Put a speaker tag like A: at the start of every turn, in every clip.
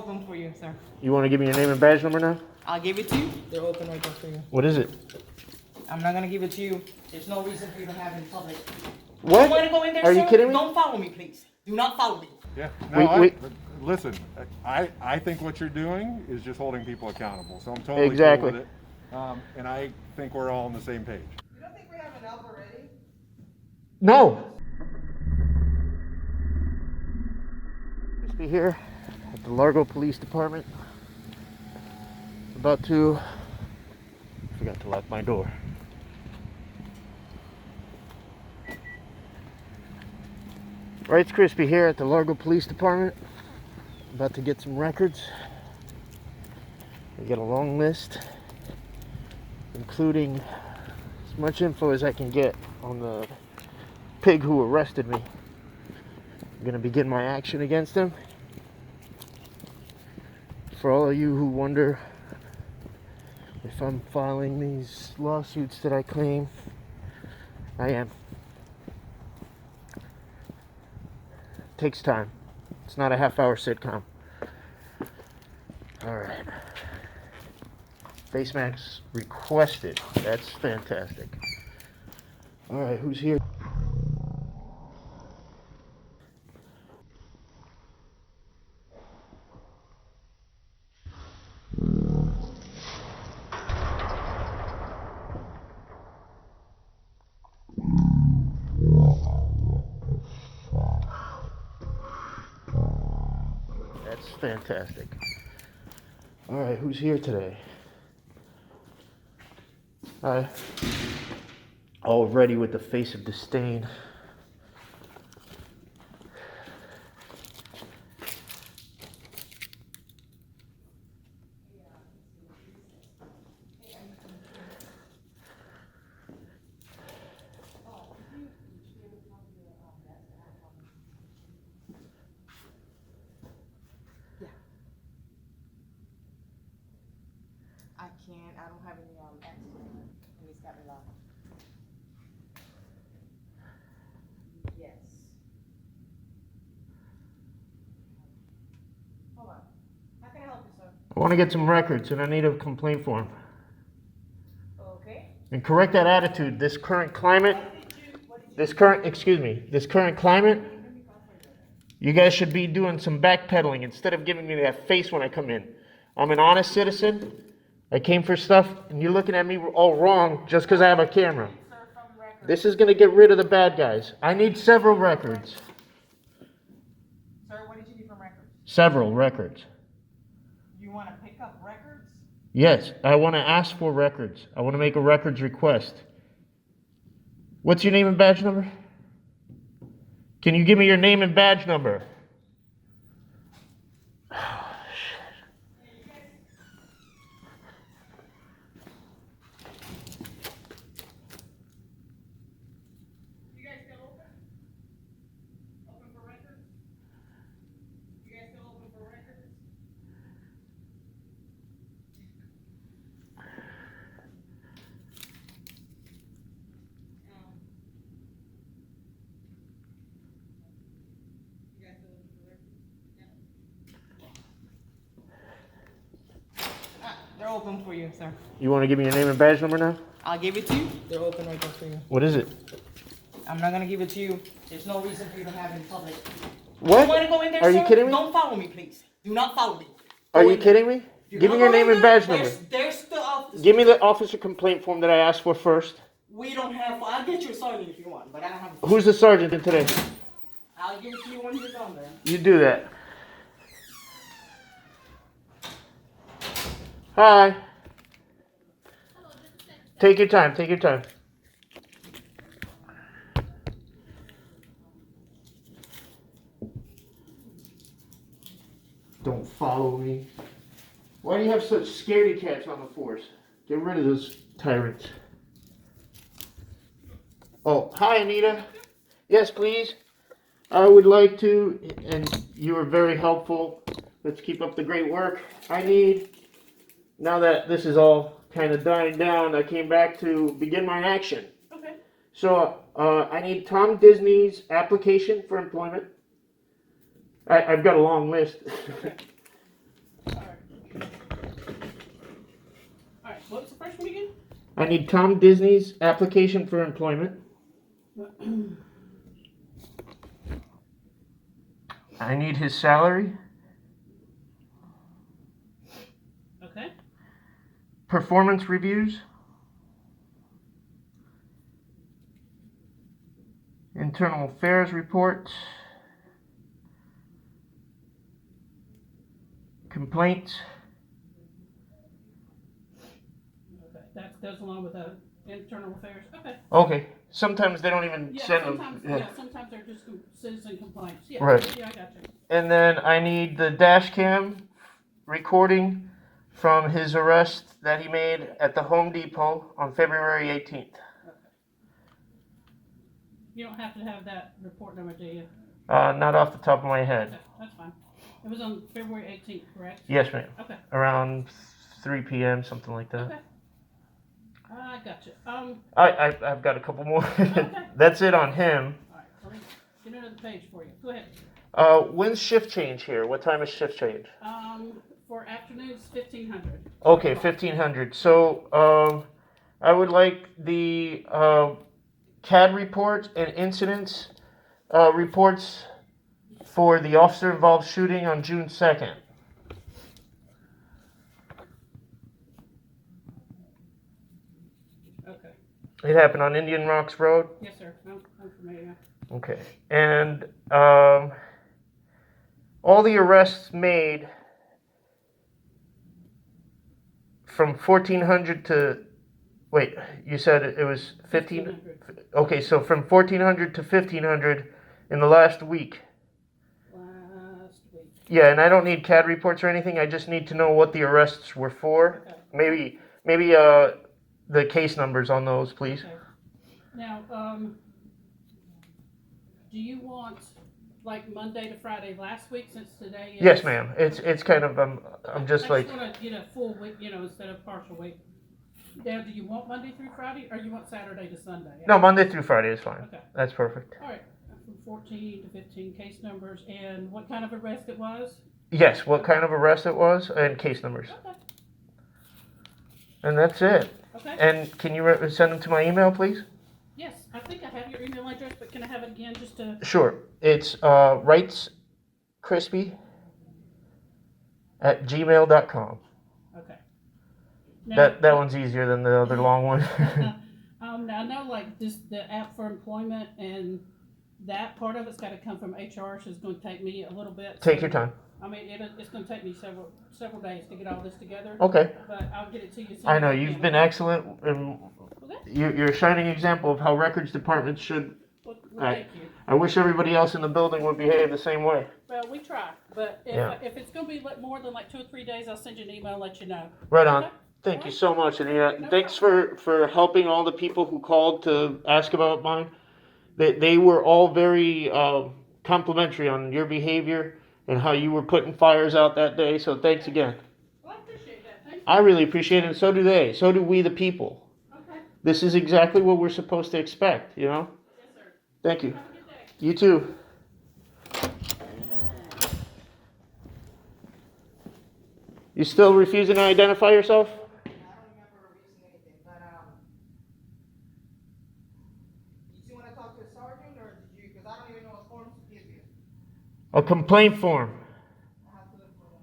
A: open for you, sir.
B: You want to give me your name and badge number now?
A: I'll give it to you. They're open right there for you.
B: What is it?
A: I'm not gonna give it to you. There's no reason for you to have it in public.
B: What?
A: You want to go in there,
B: Are
A: sir?
B: you kidding me?
A: Don't follow me, please. Do not follow me.
C: Yeah, no,
B: We-
C: listen, I think what you're doing is just holding people accountable, so I'm totally
B: Exactly.
C: cool with it. And I think we're all on the same page.
A: You don't think we have enough already?
B: No. Just be here at the Largo Police Department. About to. Forgot to lock my door. Right, it's Crispy here at the Largo Police Department. About to get some records. We got a long list, including as much info as I can get on the pig who arrested me. I'm gonna begin my action against him. For all of you who wonder if I'm filing these lawsuits that I claim, I am. Takes time. It's not a half-hour sitcom. All right. Face masks requested. That's fantastic. All right, who's here? That's fantastic. All right, who's here today? Hi. Already with the face of disdain.
A: I can't. I don't have any access to it. And it's got me locked. Yes. Hold on. How can I help you, sir?
B: I want to get some records and I need a complaint form.
A: Okay.
B: And correct that attitude. This current climate, this current climate, you guys should be doing some backpedaling instead of giving me that face when I come in. I'm an honest citizen. I came for stuff and you're looking at me all wrong just because I have a camera.
A: Sir, from record.
B: This is going to get rid of the bad guys. I need several records.
A: Sir, what did you need from records?
B: Several records.
A: You want to pick up records?
B: Yes, I want to ask for records. I want to make a records request. What's your name and badge number? Can you give me your name and badge number?
A: You guys still open? Open for records? You guys still open for records? You guys still open for records? Yeah. They're open for you, sir.
B: You want to give me your name and badge number now?
A: I'll give it to you. They're open right there for you.
B: What is it?
A: I'm not gonna give it to you. There's no reason for you to have it in public.
B: What?
A: You wanna go in there,
B: Are
A: sir?
B: you kidding me?
A: Don't follow me, please. Do not follow me.
B: Are
A: Go
B: you
A: in there.
B: kidding me?
A: If you're
B: Give me
A: gonna
B: your
A: go
B: name
A: in
B: and
A: there,
B: badge number.
A: There's the office.
B: Give me the officer complaint form that I asked for first.
A: We don't have. I'll get you a sergeant if you want, but I don't have.
B: Who's the sergeant in today?
A: I'll give it to you when you're done there.
B: You do that. Hi. Take your time. Take your time. Don't follow me. Why do you have such scaredy cats on the force? Get rid of those tyrants. Oh, hi, Anita. Yes, please. I would like to, and you were very helpful. Let's keep up the great work. I need, now that this is all kind of dying down, I came back to begin my action.
A: Okay.
B: So I need Tom Disney's application for employment. I've got a long list.
A: first one again?
B: I need Tom Disney's application for employment. I need his salary.
A: Okay.
B: Performance reviews. Internal affairs reports. Complaints.
A: Okay. That goes along with the internal affairs. Okay.
B: Okay. Sometimes they don't even
A: Yeah,
B: send
A: sometimes,
B: them.
A: yeah, sometimes they're just citizen complaints. Yeah.
B: Right.
A: Yeah, I got you.
B: And then I need the dash cam recording from his arrest that he made at the Home Depot on February 18th.
A: Okay. You don't have to have that report number, do you?
B: Not off the top of my head.
A: Okay, that's fine. It was on February 18th, correct?
B: Yes, ma'am.
A: Okay.
B: Around 3 p.m., something like that.
A: Okay. I got you.
B: I've got a couple more.
A: Okay.
B: That's it on him.
A: All right. Let me get another page for you. Go ahead.
B: When's shift change here? What time is shift change?
A: For afternoons, 1500.
B: Okay, 1500. So, I would like the CAD reports and incidents reports for the officer-involved shooting on June 2nd.
A: Okay.
B: It happened on Indian Rocks Road.
A: Yes, sir. I'm familiar.
B: Okay. And all the arrests made from 1400 to, wait, you said it was
A: 1500.
B: Okay, so from 1400 to 1500 in the last week.
A: Last week.
B: Yeah, and I don't need CAD reports or anything. I just need to know what the arrests were for.
A: Okay.
B: Maybe the case numbers on those, please.
A: Okay. Now, do you want like Monday to Friday last week since today is...
B: Yes, ma'am. It's kind of I'm just like...
A: I just want to get a full week, instead of partial week. Now, do you want Monday through Friday or you want Saturday to Sunday?
B: No, Monday through Friday is fine.
A: Okay.
B: That's perfect.
A: All right. From 14 to 15 case numbers, and what kind of arrest it was?
B: Yes, what kind of arrest it was and case numbers.
A: Okay.
B: And that's it.
A: Okay.
B: And can you send them to my email, please?
A: Yes, I think I have your email address, but can I have it again just to...
B: Sure. It's rightscrispy@gmail.com.
A: Okay. Now,
B: That one's easier than the other long one.
A: now I know like the app for employment and that part of it's got to come from HR, so it's going to take me a little bit.
B: Take your time.
A: I mean, it's going to take me several days to get all this together.
B: Okay.
A: But I'll get it to you soon.
B: I know you've been excellent, and
A: Okay.
B: you're a shining example of how records departments should.
A: Well,
B: I-
A: thank you.
B: I wish everybody else in the building would behave the same way.
A: Well, we try, but
B: Yeah.
A: if it's going to be more than like 2 or 3 days, I'll send you an email and let you know.
B: Right on.
A: Okay?
B: Thank you so much, and thanks for helping all the people who called to ask about mine. They were all very complimentary on your behavior and how you were putting fires out that day. So thanks again.
A: Well, I appreciate that. Thank you.
B: I really appreciate it, and so do they. So do we, the people.
A: Okay.
B: This is exactly what we're supposed to expect, you know?
A: Yes, sir.
B: Thank you.
A: Have a good day.
B: You too. You still refusing to identify yourself?
D: I don't remember releasing anything, but, did you wanna talk to a sergeant, or did you, cause I don't even know what forms to give you.
B: A complaint form.
D: I have to look for them.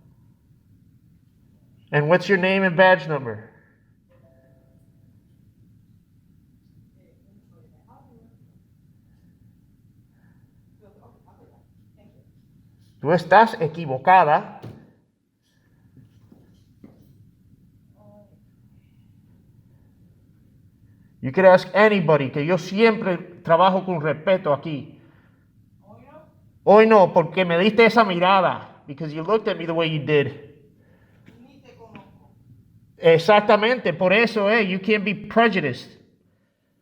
B: And what's your name and badge number? Tú estás equivocada. You could ask anybody, que yo siempre trabajo con respeto aquí. Hoy no, porque me diste esa mirada. Because you looked at me the way you did.
D: Ni te conozco.
B: Exactamente, por eso, you can't be prejudiced.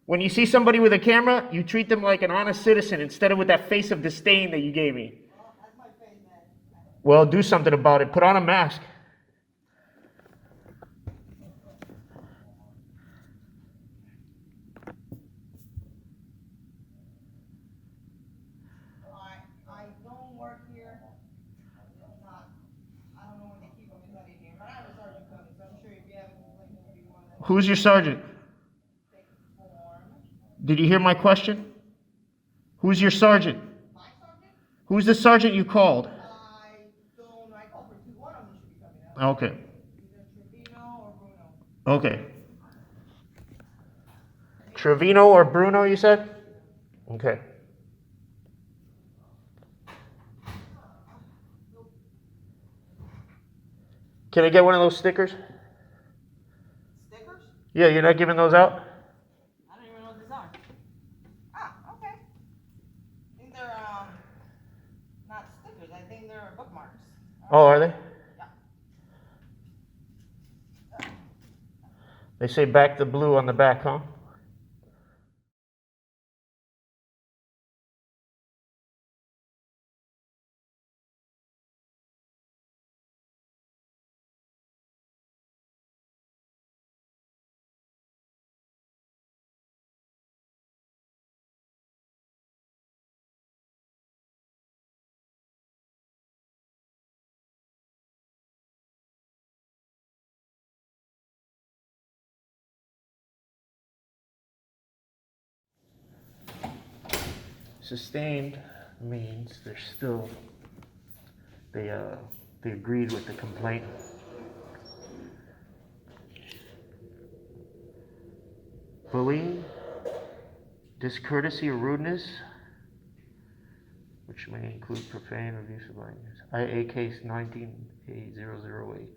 B: When you see somebody with a camera, you treat them like an honest citizen instead of with that face of disdain that you gave me.
D: Well, that's my face, man.
B: Well, do something about it. Put on a mask.
D: I don't work here. I don't know when they keep them in here, but I have a sergeant coming, so I'm sure if you have a complaint, he'll be one of them.
B: Who's your sergeant? Did you hear my question? Who's your sergeant?
D: My sergeant?
B: Who's the sergeant you called?
D: I don't know. I called for two. One of them should be coming out.
B: Okay.
D: Either Trevino or Bruno.
B: Okay. Trevino or Bruno, you said? Okay. Can I get one of those stickers?
D: Stickers?
B: Yeah, you're not giving those out?
D: I don't even know what these are. Ah, okay. I think they're not stickers. I think they're bookmarks.
B: Oh, are they?
D: Yeah.
B: They say back the blue on the back, huh? Sustained means they're still, they agreed with the complaint. Bullying, discourtesy or rudeness, which may include profane or abusive language. IA case 19A008.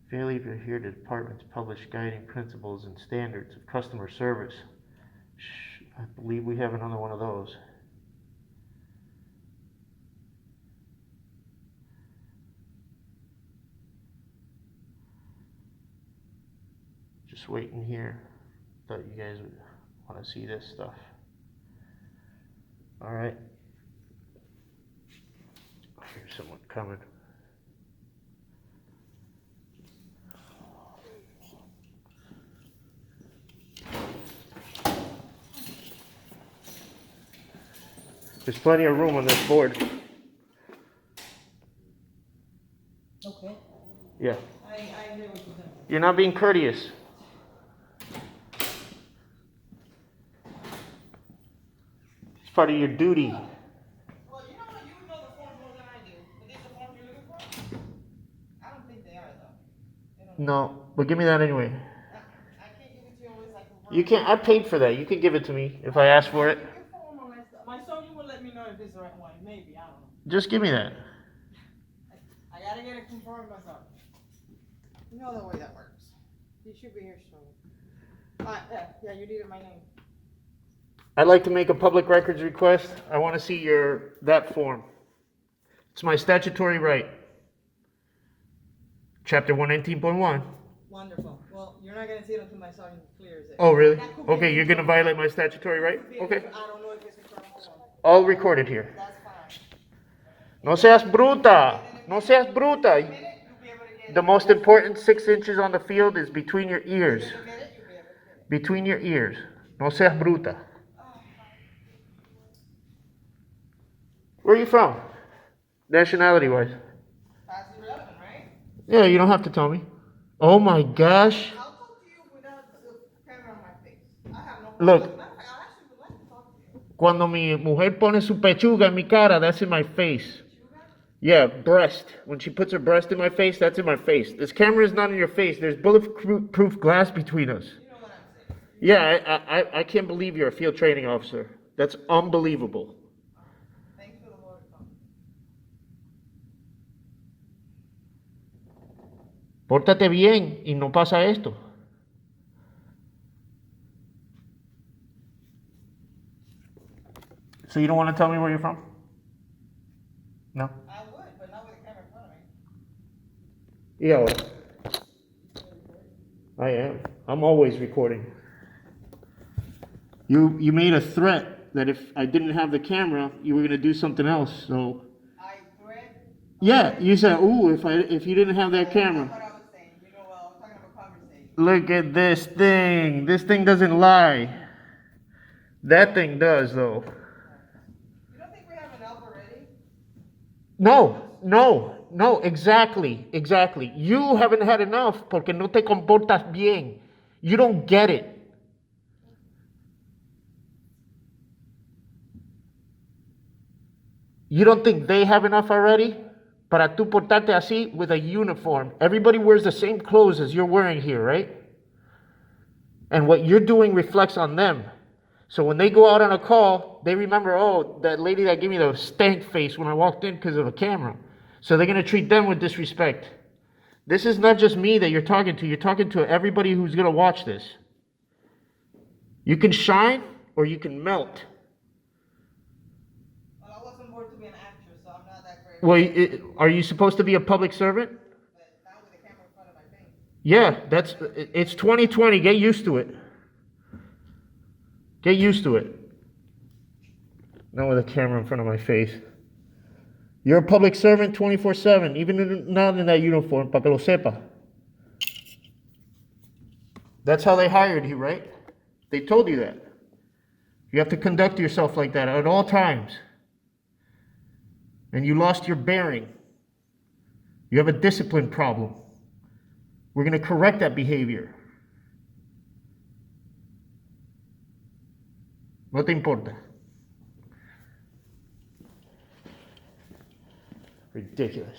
B: Failure to adhere to department's published guiding principles and standards of customer service. I believe we have another one of those. Just waiting here. Thought you guys would want to see this stuff. All right. Here's someone coming. There's plenty of room on this board.
D: Okay.
B: Yeah.
D: I hear what you're saying.
B: You're not being courteous. It's part of your duty.
D: Well, you know what? You would know the forms more than I do. Are these the forms you're looking for? I don't think they are, though. They don't.
B: No, but give me that anyway.
D: I can't give it to you unless I can.
B: You can't. I paid for that. You can give it to me if I ask for it.
D: My sergeant will let me know if it's the right one. Maybe, I don't know.
B: Just give me that.
D: I gotta get it confirmed myself. You know the way that works. You should be here soon. Yeah, you needed my name.
B: I'd like to make a public records request. I want to see that form. It's my statutory right. Chapter 119.1.
D: Wonderful. Well, you're not gonna see it until my sergeant clears it.
B: Oh, really?
D: That could be
B: Okay, you're going to violate my statutory right? Okay.
D: I don't know if it's a criminal one.
B: All recorded here.
D: That's fine.
B: No seas bruta. No seas bruta.
D: You'll be able to get
B: The most important 6 inches on the field is between your ears.
D: it. You'll be able to get it.
B: Between your ears. No seas bruta. Where are you from? Nationality wise?
D: That's irrelevant, right?
B: Yeah, you don't have to tell me. Oh my gosh.
D: I'll talk to you without the camera on my face. I have no
B: Look.
D: I actually would like to talk to you.
B: Cuando mi mujer pone su pechuga en mi cara, that's in my face. Yeah, breast. When she puts her breast in my face, that's in my face. This camera is not in your face. There's bulletproof glass between us.
D: You know what I'm saying?
B: Yeah, I can't believe you're a field training officer. That's unbelievable.
D: Thanks for the Lord.
B: Pórtate bien y no pasa esto. So you don't want to tell me where you're from? No?
D: I would, but not with the camera in front of me.
B: Yeah, I am. I'm always recording. You made a threat that if I didn't have the camera, you were gonna do something else. So
D: I thread.
B: yeah, you said, "Ooh, if you didn't have that
D: That's
B: camera."
D: what I was saying. You know, I was talking about conversation.
B: Look at this thing. This thing doesn't lie. That thing does, though.
D: You don't think we have an elf already?
B: No, no, exactly. You haven't had enough porque no te comportas bien. You don't get it. You don't think they have enough already? Para tú portarte así with a uniform. Everybody wears the same clothes as you're wearing here, right? And what you're doing reflects on them. So when they go out on a call, they remember, oh, that lady that gave me the stank face when I walked in because of a camera. So they're going to treat them with disrespect. This is not just me that you're talking to. You're talking to everybody who's going to watch this. You can shine or you can melt.
D: Well, I wasn't born to be an actress, so I'm not that great.
B: Well, are you supposed to be a public servant?
D: But not with a camera in front of my face.
B: Yeah, it's 2020. Get used to it. Get used to it. Not with a camera in front of my face. You're a public servant 24/7, even not in that uniform, para que lo sepa. That's how they hired you, right? They told you that. You have to conduct yourself like that at all times. And you lost your bearing. You have a discipline problem. We're going to correct that behavior. No te importa. Ridiculous.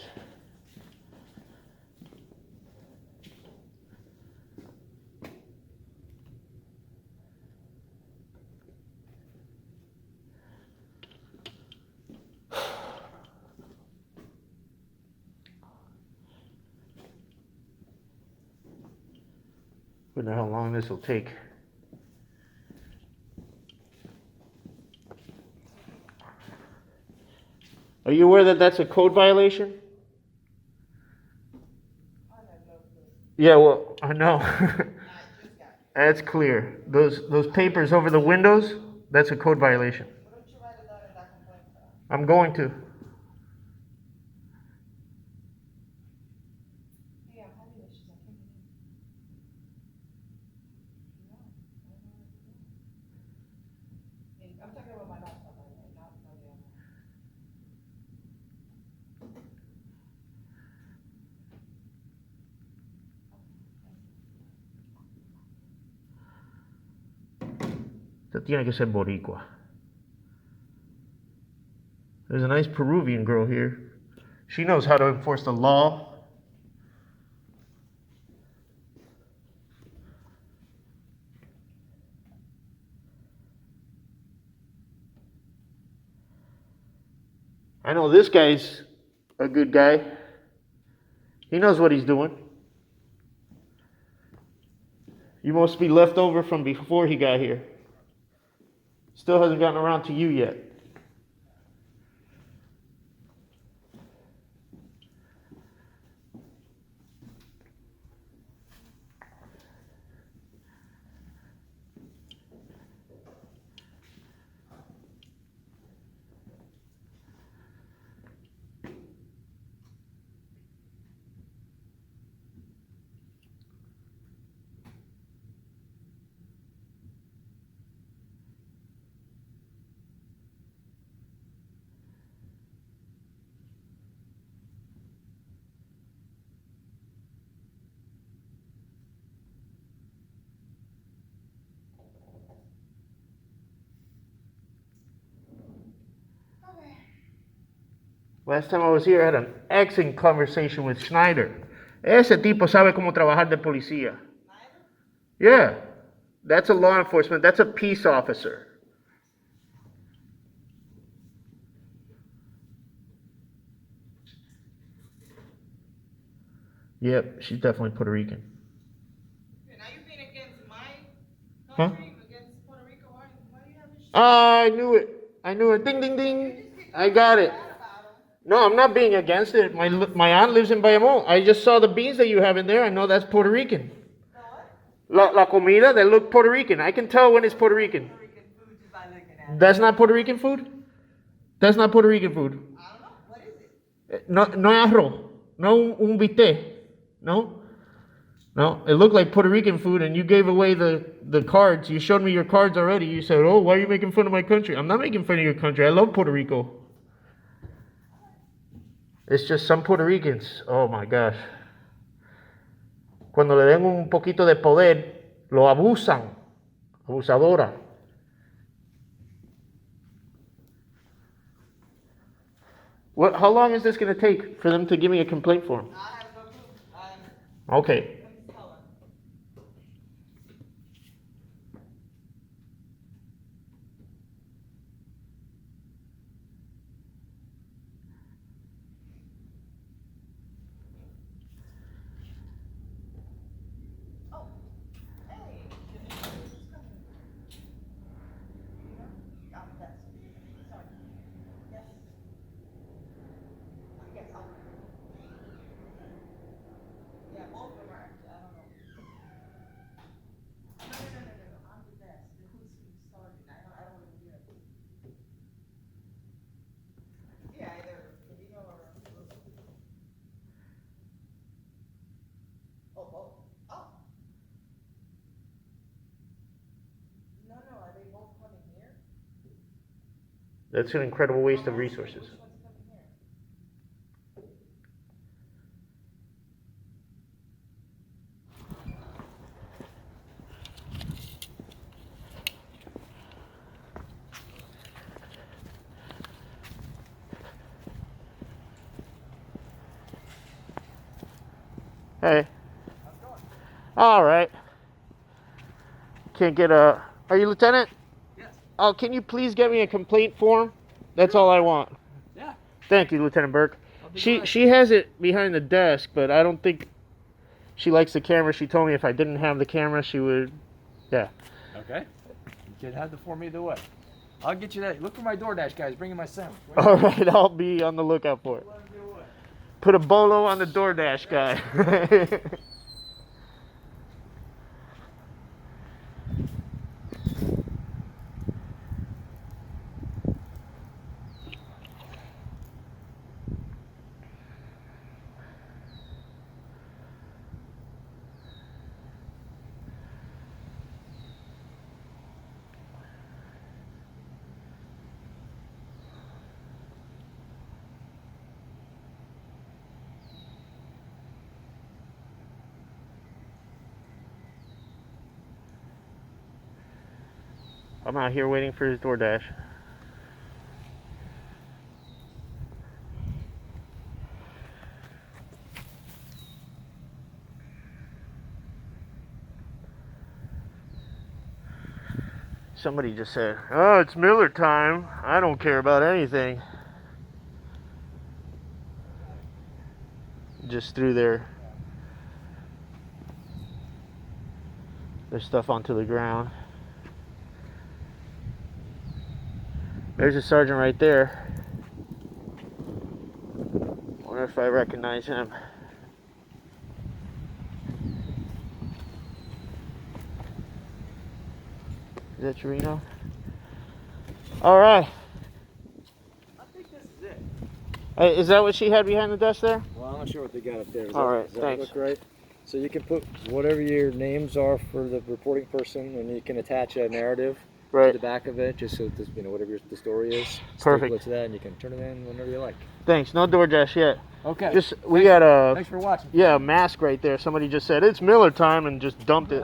B: I don't know how long this will take. Are you aware that that's a code violation?
D: I have no clue.
B: Yeah, well, I know.
D: I just got it.
B: That's clear. Those papers over the windows, that's a code violation.
D: Why don't you write it down in that complaint file?
B: I'm going to.
D: Hey, I'm having issues. I can't get in. No, I don't know what to do. Hey, I'm talking about my laptop, not the other.
B: Usted tiene que ser boricua. There's a nice Peruvian girl here. She knows how to enforce the law. I know this guy's a good guy. He knows what he's doing. You must be left over from before he got here. Still hasn't gotten around to you yet. Last time I was here, I had an excellent conversation with Schneider. Ese tipo sabe cómo trabajar de policía. Yeah, that's a law enforcement. That's a peace officer. Yep, she's definitely Puerto Rican.
D: Now you're being against my
B: Huh?
D: country, against Puerto Rico. Why do you have this shit?
B: I knew it. I knew it. Ding, ding, ding. I got it.
D: Bad about 'em.
B: No, I'm not being against it. My aunt lives in Bayamón. I just saw the beans that you have in there. I know that's Puerto Rican.
D: The what?
B: La comida, they look Puerto Rican. I can tell when it's Puerto Rican.
D: Puerto Rican food just by looking at it.
B: That's not Puerto Rican food? That's not Puerto Rican food.
D: I don't know. What is it?
B: No es arroz. No un bistec. No? No, it looked like Puerto Rican food, and you gave away the cards. You showed me your cards already. You said, oh, why are you making fun of my country? I'm not making fun of your country. I love Puerto Rico. It's just some Puerto Ricans. Oh my gosh. Cuando le den un poquito de poder, lo abusan. Abusadora. How long is this going to take for them to give me a complaint form?
D: I have no clue.
B: Okay.
D: Let me tell them. Oh, hey. Yes. Sorry. Yes. Yes, yeah, both of them are actually, I don't know. No, I'm the best. Who's starting? I don't want to do it. Yeah, either Filipino or. Oh, both. Oh. No, are they both coming here?
B: That's an incredible waste of resources.
D: Which one's coming here?
B: Hey. All right. Can't get a... Are you Lieutenant?
E: Yes.
B: Oh, can you please get me a complaint form? That's all I want.
E: Yeah.
B: Thank you, Lieutenant Burke.
E: I'll be
B: She
E: glad.
B: has it behind the desk, but I don't think she likes the camera. She told me if I didn't have the camera, she would... Yeah.
E: Okay. You can have the form either way. I'll get you that. Look for my DoorDash guys bringing my sandwich.
B: All right, I'll be on the lookout for it. Put a bolo on the DoorDash guy. I'm out here waiting for his DoorDash. Somebody just said, "Oh, it's Miller time. I don't care about anything." Just threw their stuff onto the ground. There's a sergeant right there. Wonder if I recognize him. Is that Torino? All right.
E: I think this is it.
B: Is that what she had behind the desk there?
E: Well, I'm not sure what they got up there.
B: All right,
E: does that
B: thanks.
E: look right? So you can put whatever your names are for the reporting person, and you can attach a narrative to
B: Right.
E: the back of it, just so this, whatever the story is.
B: Perfect.
E: Staple it to that, and you can turn it in whenever you like.
B: Thanks. No DoorDash yet.
E: Okay.
B: Just we got a
E: Thanks for watching.
B: a mask right there. Somebody just said it's Miller time and just dumped it.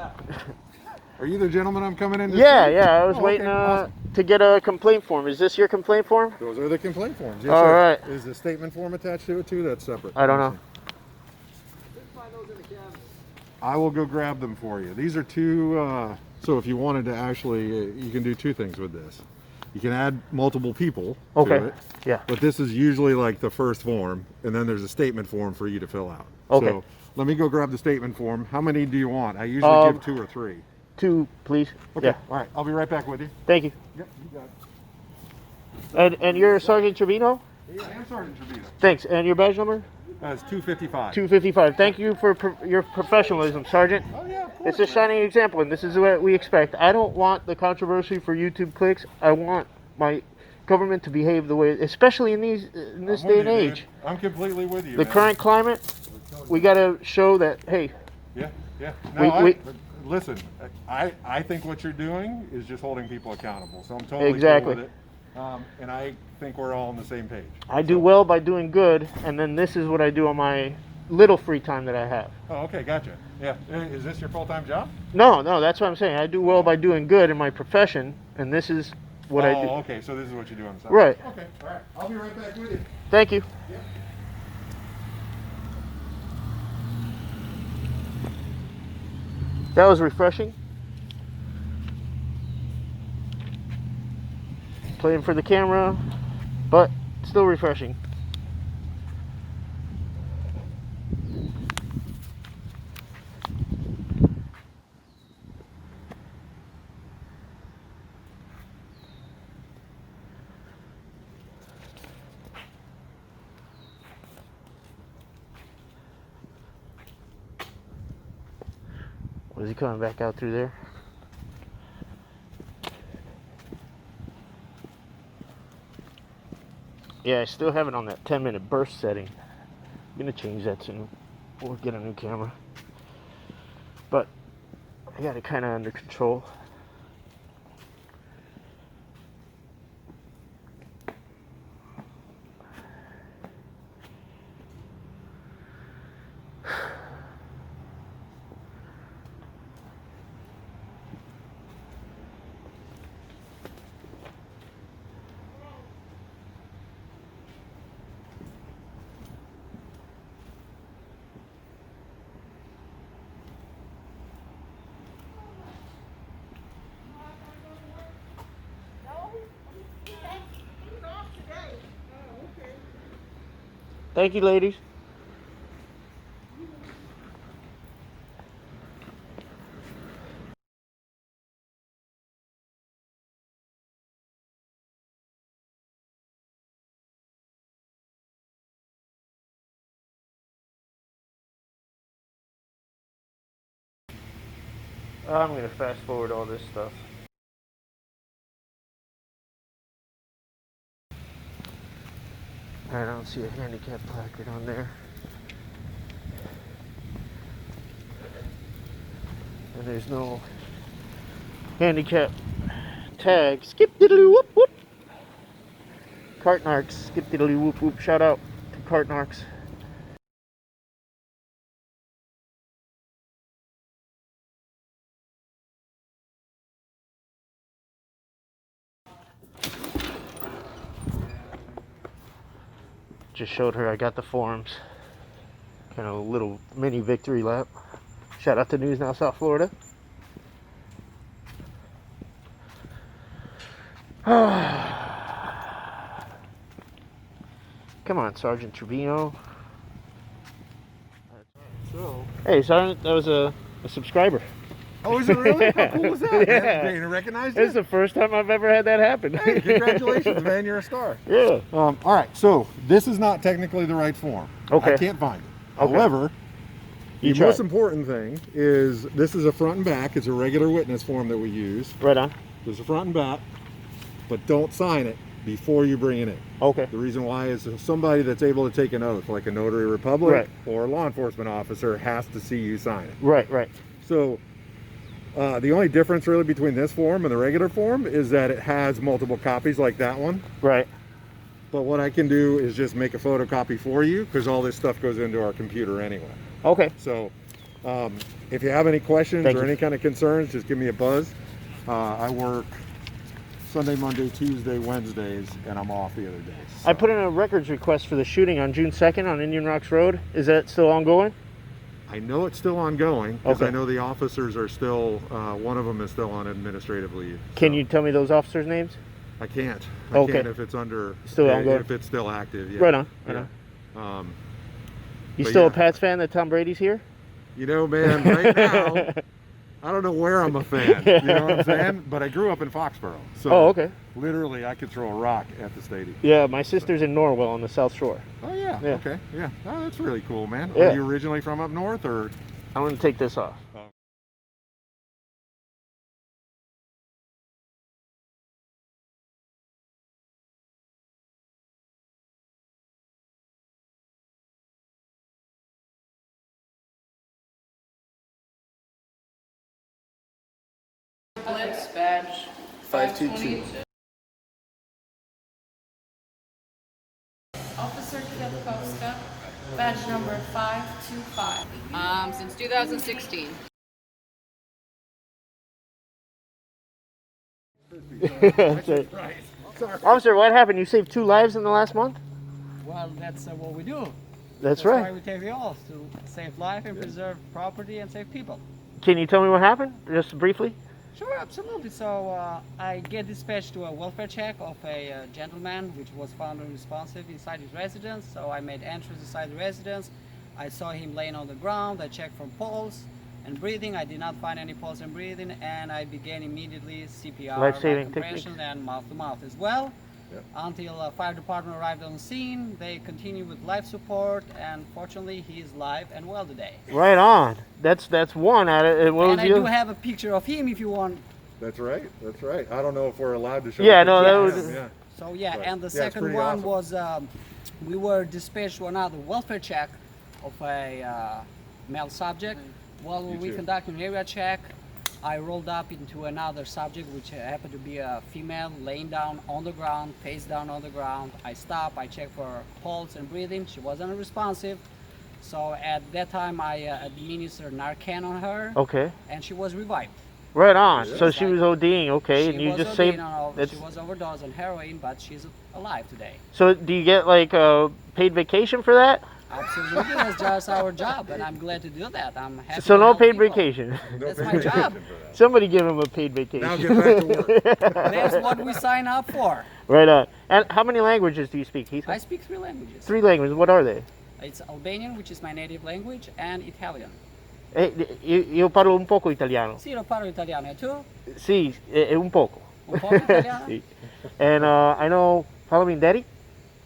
C: Are you the gentleman I'm coming in to
B: Yeah,
C: see?
B: yeah. I was
C: Oh,
B: waiting
C: okay, awesome.
B: to get a complaint form. Is this your complaint form?
C: Those are the complaint forms. Yes,
B: All
C: sir.
B: right.
C: Is the statement form attached to it too? That's separate.
B: I don't know.
C: I will go grab them for you. These are two, so if you wanted to actually, you can do two things with this. You can add multiple people
B: Okay.
C: to it,
B: Yeah.
C: but this is usually like the first form, and then there's a statement form for you to fill out.
B: Okay.
C: So let me go grab the statement form. How many do you want? I usually give 2 or 3.
B: 2, please.
C: Okay.
B: Yeah.
C: All right. I'll be right back with you.
B: Thank you.
C: Yep. You got it.
B: And you're Sergeant Trevino?
C: I am Sergeant Trevino.
B: Thanks. And your badge number?
C: That's 255.
B: 255. Thank you for your professionalism, Sergeant.
C: Oh yeah, of course.
B: It's a shining example, and this is what we expect. I don't want the controversy for YouTube clicks. I want my government to behave the way, especially in this
C: I'm
B: day
C: with
B: and
C: you, man.
B: age.
C: I'm completely with you.
B: The
C: man.
B: current climate, we got to show that, hey,
C: Yeah, yeah.
B: We-
C: No,
B: we-
C: listen, I think what you're doing is just holding people accountable. So I'm totally
B: Exactly.
C: cool with it. And I think we're all on the same page.
B: I do well by doing good, and then this is what I do on my little free time that I have.
C: Oh, okay, gotcha. Yeah, is this your full-time job?
B: No, that's what I'm saying. I do well by doing good in my profession, and this is what I do.
C: Oh, okay, so this is what you do on the side.
B: Right.
C: Okay, all right. I'll be right back with you.
B: Thank you.
C: Yeah.
B: That was refreshing. Playing for the camera, but still refreshing. Was he coming back out through there? Yeah, I still have it on that 10-minute burst setting. I'm gonna change that soon. Or get a new camera. But I got it kind of under control. Thank you, ladies. I'm going to fast forward all this stuff. I don't see a handicap placard on there. And there's no handicap tag. Skip diddly whoop whoop. Cartnarks. Skip diddly whoop whoop. Shout out to Cartnarks. Just showed her I got the forms. Kind of a little mini victory lap. Shout out to News Now South Florida. Come on, Sergeant Trevino.
C: So.
B: Hey, Sergeant, that was a subscriber.
C: Oh, is it really? How cool was that?
B: Yeah.
C: You recognized
B: This is
C: it?
B: the first time I've ever had that happen.
C: Hey, congratulations, man. You're a star.
B: Yeah.
C: All right, so this is not technically the right form.
B: Okay.
C: I can't find it.
B: Okay.
C: However,
B: You
C: the
B: tried.
C: most important thing is this is a front and back. It's a regular witness form that we use.
B: Right on.
C: There's a front and back, but don't sign it before you bring it in.
B: Okay.
C: The reason why is somebody that's able to take an oath, like a notary republic
B: Right.
C: or a law enforcement officer, has to see you sign it.
B: Right.
C: So the only difference really between this form and the regular form is that it has multiple copies like that one.
B: Right.
C: But what I can do is just make a photocopy for you, because all this stuff goes into our computer anyway.
B: Okay.
C: So if you have any questions
B: Thank
C: or
B: you.
C: any kind of concerns, just give me a buzz. I work Sunday, Monday, Tuesday, Wednesdays, and I'm off the other days. So.
B: I put in a records request for the shooting on June 2nd on Indian Rocks Road. Is that still ongoing?
C: I know it's still ongoing, because
B: Okay.
C: I know the officers are still, one of them is still on administrative leave.
B: Can
C: So
B: you tell me those officers' names?
C: I can't. I
B: Okay.
C: can't if it's under,
B: Still ongoing?
C: if it's still active. Yeah.
B: Right on. Right
C: Yeah.
B: on. You
C: but
B: still
C: yeah.
B: a Pats fan that Tom Brady's here?
C: You know, man, right now, I don't know where I'm a fan. You know what I'm saying? But I grew up in Foxborough. So
B: Oh, okay.
C: literally I could throw a rock at the stadium.
B: Yeah, my sister's in Norwell on the South Shore.
C: Oh, yeah.
B: Yeah.
C: Okay. Yeah. Oh, that's really cool, man.
B: Yeah.
C: Are you originally from up north, or?
B: I'm going to take this off.
F: Blitz badge
E: 522.
F: Officer Kwiatkowska, badge number 525.
G: Since 2016.
B: Officer, what happened? You saved 2 lives in the last month?
H: Well, that's what we do.
B: That's
H: Why
B: right.
H: we take the oath, to save life and preserve property and save people.
B: Can you tell me what happened, just briefly?
H: Sure, absolutely. So I get dispatched to a welfare check of a gentleman which was found unresponsive inside his residence. So I made entrance inside the residence. I saw him laying on the ground. I checked for pulse and breathing. I did not find any pulse and breathing, and I began immediately CPR,
B: Life-saving
H: compression,
B: techniques?
H: and mouth-to-mouth as well.
C: Yep.
H: Until fire department arrived on scene. They continued with life support, and fortunately he is live and well today.
B: Right on. That's one out of what was
H: And I
B: the
H: do
B: other?
H: have a picture of him if you want.
C: That's right. That's right. I don't know if we're allowed to show.
B: Yeah,
C: the
B: no, that
C: pictures.
B: was-
C: Yeah.
H: So yeah,
C: Right.
H: and the
C: Yeah, it's
H: second
C: pretty
H: one
C: awesome.
H: was we were dispatched to another welfare check of a male subject. While
C: You
H: we
C: too.
H: conducted an area check, I rolled up into another subject, which happened to be a female laying down on the ground, face down on the ground. I stopped, I checked for pulse and breathing. She wasn't responsive. So at that time, I administered Narcan on her,
B: Okay.
H: and she was revived.
B: Right on. So
H: Yes.
B: she was ODing, okay, and
H: She
B: you
H: was
B: just
H: OD'd
B: saved.
H: on-
B: That's,
H: She was overdosed on heroin, but she's alive today.
B: so do you get like a paid vacation for that?
H: Absolutely, that's just our job, and I'm glad to do that. I'm happy.
B: So
H: to
B: no
H: help
B: paid
H: people.
B: vacation.
C: No
H: That's
C: paid
H: my
C: vacation
H: job.
C: for that.
B: Somebody give him a paid vacation.
C: Now get back to work.
H: That's what we sign up for.
B: Right on. And how many languages do you speak? He
H: I
B: said?
H: speak 3 languages.
B: 3 languages. What are they?
H: It's Albanian, which is my native language, and Italian.
B: Io parlo un poco italiano.
H: Sì, lo parlo italiano. E tu?
B: Sì, un poco.
H: Un po' italiano?
B: Sì. And I know Falaminderi.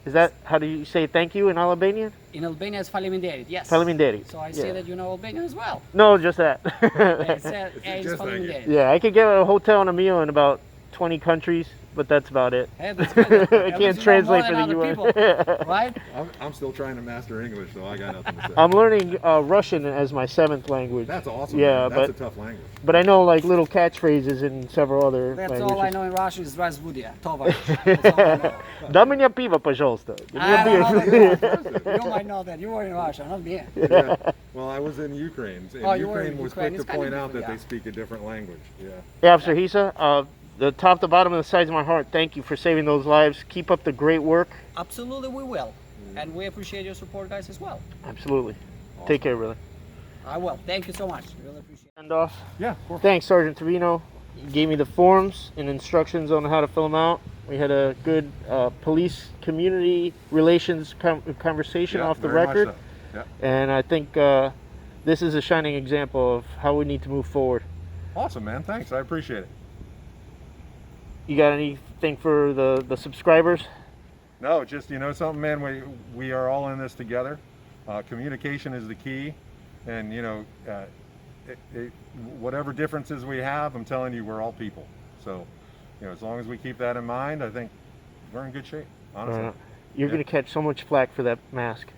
B: Is that how do you say thank you in Albanian?
H: In Albania, it's Faliminderi, yes.
B: Faliminderi.
H: So I say
B: Yeah.
H: that you know Albanian as well.
B: No, just that.
H: It's it's
C: just like it.
H: Faliminderi.
B: Yeah, I could get a hotel and a meal in about 20 countries, but that's about it.
H: Hey, that's good.
B: I
H: At
B: can't
H: least you know
B: translate
H: more
B: for
H: than
B: the
H: other
B: US.
H: people, right?
C: I'm still trying to master English, so I got nothing to say.
B: I'm learning Russian as my 7th language.
C: That's awesome.
B: Yeah,
C: man. That's
B: but
C: a tough language.
B: but I know like little catchphrases in several other
H: That's
B: languages.
H: all I know in Russian is Razvudia, Tovar. That's all I know.
B: Дай мне пиво, пожалуйста. Give me a
H: I don't know
B: beer.
H: that. You might know that. You were in Russia, not me.
C: Yeah. Well, I was in Ukraine, and
H: Oh, you were in
C: Ukraine was
H: Ukraine.
C: quick
H: It's
C: to
H: kind of
C: point out that
H: different,
C: they speak a different language. Yeah.
B: Yeah, Officer Hisa, the top, the bottom, and the sides of my heart, thank you for saving those lives. Keep up the great work.
H: Absolutely, we will. And we appreciate your support, guys, as well.
B: Absolutely. Take care, brother.
H: I will. Thank you so much. Really appreciate it.
B: Send off.
C: Yeah. Of course.
B: Thanks, Sergeant Torino. You gave me the forms and instructions on how to fill them out. We had a good police community relations conversation
C: Yeah,
B: off the
C: very much
B: record.
C: so. Yeah.
B: And I think this is a shining example of how we need to move forward.
C: Awesome, man. Thanks. I appreciate it.
B: You got anything for the subscribers?
C: No, just something, man. We are all in this together. Communication is the key, and whatever differences we have, I'm telling you, we're all people. So, as long as we keep that in mind, I think we're in good shape. Honestly.
B: You're
C: Yeah.
B: going to catch so much flack for that mask.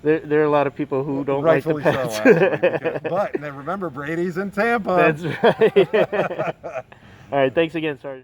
B: There are a lot of people who don't like the
C: Rightfully so,
B: pets.
C: absolutely. But remember, Brady's in Tampa.
B: That's right. All right, thanks again, Sergeant.